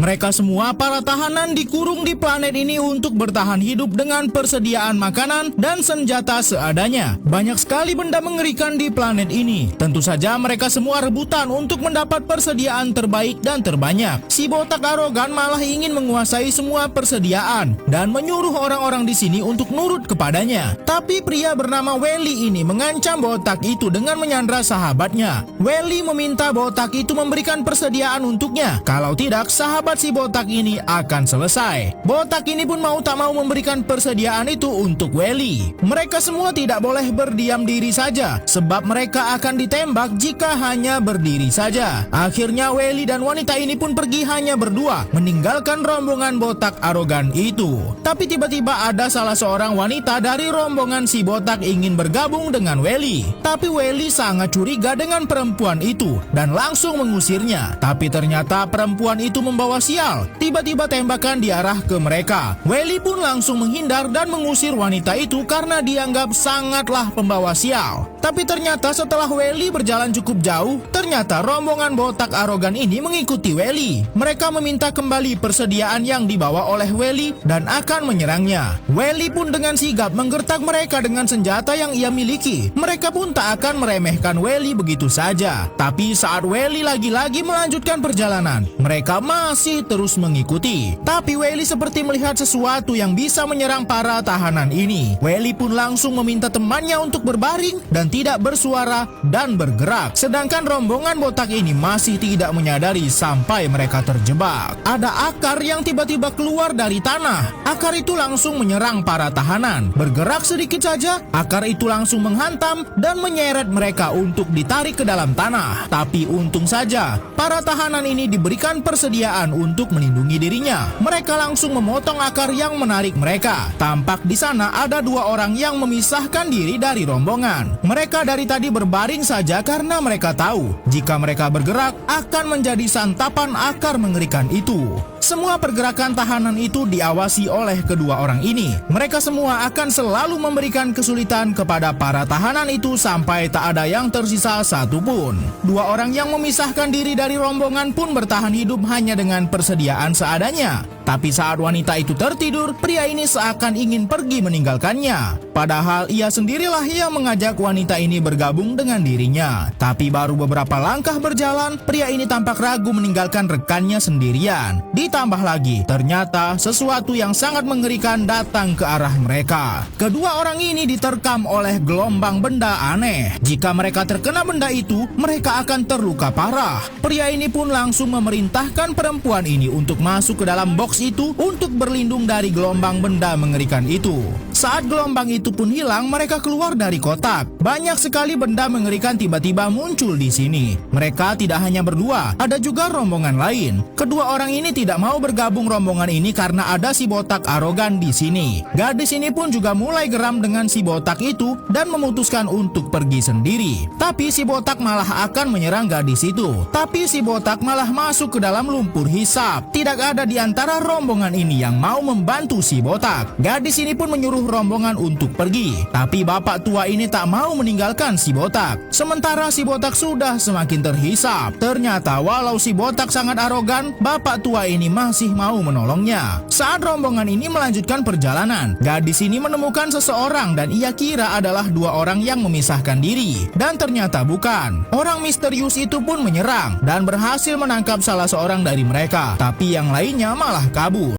Mereka semua para tahanan dikurung di planet ini untuk bertahan hidup dengan persediaan makanan dan senjata seadanya. Banyak sekali benda mengerikan di planet ini. Tentu saja mereka semua rebutan untuk mendapat persediaan terbaik dan terbanyak. Si botak arogan malah ingin menguasai semua persediaan dan menyuruh orang-orang di sini untuk nurut kepadanya. Tapi pria bernama Welly ini mengancam botak itu dengan menyandra sahabatnya. Welly meminta botak itu memberikan persediaan untuknya. Kalau tidak, sahabat si botak ini akan selesai. Botak ini pun mau tak mau memberikan persediaan itu untuk Welly. Mereka semua tidak boleh berdiam diri saja, sebab mereka akan ditembak jika hanya berdiri saja. Akhirnya Welly dan wanita ini pun pergi hanya berdua, meninggalkan rombongan botak arogan itu. Tapi tiba-tiba ada salah seorang wanita dari rombongan si botak ingin bergabung dengan Welly. Tapi Welly sangat curiga dengan perempuan itu dan langsung mengusirnya. Tapi ternyata perempuan itu membawa sial. Tiba-tiba tembakan diarah ke mereka. Welly pun langsung menghindar dan mengusir wanita itu karena dianggap sangatlah pembawa sial. Tapi ternyata setelah Welly berjalan cukup jauh, ternyata rombongan botak arogan ini mengikuti Welly. Mereka meminta kembali persediaan yang dibawa oleh Welly dan akan menyerangnya. Welly pun dengan sigap menggertak mereka dengan senjata yang ia miliki. Mereka pun tak akan meremehkan Welly begitu saja. Tapi saat Welly lagi-lagi melanjutkan perjalanan, mereka masih terus mengikuti. Tapi Welly seperti melihat sesuatu yang bisa menyerang para tahanan ini. Welly pun langsung meminta temannya untuk berbaring dan tidak bersuara dan bergerak. Sedangkan rombongan botak ini masih tidak menyadari sampai mereka terjebak. Ada akar yang tiba-tiba keluar dari tanah. Akar itu langsung menyerang para tahanan. Bergerak sedikit saja, akar itu langsung menghantam dan menyeret mereka untuk ditarik ke dalam tanah. Tapi untung saja, para tahanan ini diberikan persediaan untuk melindungi dirinya. Mereka langsung memotong akar yang menarik mereka. Tampak di sana ada dua orang yang memisahkan diri dari rombongan. Mereka dari tadi berbaring saja karena mereka tahu jika mereka bergerak akan menjadi santapan akar mengerikan itu. Semua pergerakan tahanan itu diawasi oleh kedua orang ini. Mereka semua akan selalu memberikan kesulitan kepada para tahanan itu sampai tak ada yang tersisa satupun. Dua orang yang memisahkan diri dari rombongan pun bertahan hidup hanya dengan persediaan seadanya. Tapi saat wanita itu tertidur, pria ini seakan ingin pergi meninggalkannya. Padahal ia sendirilah yang mengajak wanita ini bergabung dengan dirinya. Tapi baru beberapa langkah berjalan, pria ini tampak ragu meninggalkan rekannya sendirian. Ditambah lagi, ternyata sesuatu yang sangat mengerikan datang ke arah mereka. Kedua orang ini diterkam oleh gelombang benda aneh. Jika mereka terkena benda itu, mereka akan terluka parah. Pria ini pun langsung memerintahkan perempuan ini untuk masuk ke dalam box itu untuk berlindung dari gelombang benda mengerikan itu. Saat gelombang itu pun hilang, mereka keluar dari kotak. Banyak sekali benda mengerikan tiba-tiba muncul di sini. Mereka tidak hanya berdua, ada juga rombongan lain. Kedua orang ini tidak mau bergabung rombongan ini karena ada si botak arogan di sini. Gadis ini pun juga mulai geram dengan si botak itu dan memutuskan untuk pergi sendiri. Tapi si botak malah akan menyerang gadis itu. Tapi si botak malah masuk ke dalam lumpur hisap. Tidak ada di antara rombongan ini yang mau membantu si botak. Gadis ini pun menyuruh rombongan untuk pergi. Tapi bapak tua ini tak mau meninggalkan si botak. Sementara si botak sudah semakin terhisap. Ternyata walau si botak sangat arogan, bapak tua ini masih mau menolongnya. Saat rombongan ini melanjutkan perjalanan, gadis ini menemukan seseorang dan ia kira adalah dua orang yang memisahkan diri. Dan ternyata bukan. Orang misterius itu pun menyerang dan berhasil menangkap salah seorang dari mereka. Tapi yang lainnya malah kabur.